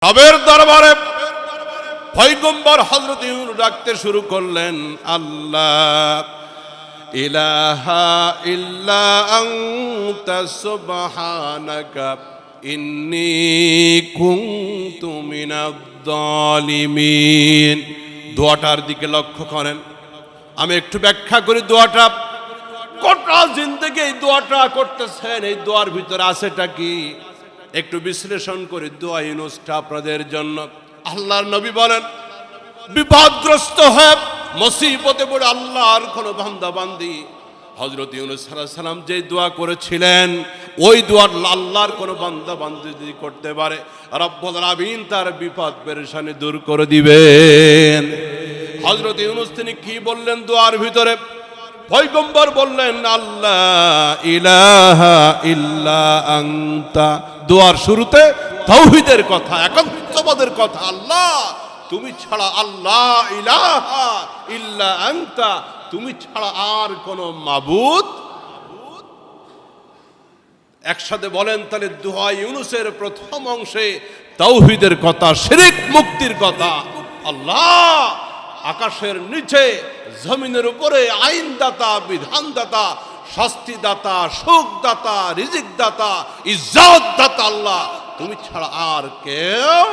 রবের দরবারে পয়গম্বর হযরত ইউনূস ডাকতে শুরু করলেন, আল্লাহ ইলাহা ইল্লা আনতা সুবহানাকা ইন্নী কুনতু মিনাজ জালিমিন। দোয়াটার দিকে লক্ষ্য করেন, আমি একটু ব্যাখ্যা করি দোয়াটা। গোটা জিন্দেগি এই দোয়াটা করতেছেন, এই দোয়ার ভিতরে আছেটা কি একটু বিশ্লেষণ করি। দোয়া ইউনূসটা আপনাদের জন্য। আল্লাহর নবী বলেন, বিপদগ্রস্ত হয়ে মুসিবতে পড়ে আল্লাহর কোন বান্দা বান্দি হযরত ইউনূস আলাইহিস সালাম যে দোয়া করেছিলেন, ওই দোয়া আল্লাহর কোন বান্দা বান্দি যদি করতে পারে, রব্বুল আলামিন তার বিপদ পেরেশানি দূর করে দিবেন। হযরত ইউনূস তিনি কি বললেন দোয়ার ভিতরে? পয়গম্বর বললেন, আল্লাহ ইলাহা ইল্লা আনতা। দোয়ার শুরুতে তাওহীদের কথা, একত্ববাদের কথা। আল্লাহ তুমি ছাড়া, আল্লাহ ইলাহা ইল্লা আনতা, তুমি ছাড়া আর কোন মাবুদ। একসাথে বলেন তাহলে দোয়া ইউনূসের প্রথম অংশে তাওহীদের কথা, শিরক মুক্তির কথা। আল্লাহ আকাশের নিচে জমিনের উপরে আইনদাতা, বিধানদাতা, শাস্তিদাতা, সুখদাতা, রিজিকদাতা, ইজ্জতদাতা আল্লাহ, তুমি ছাড়া আর কেউ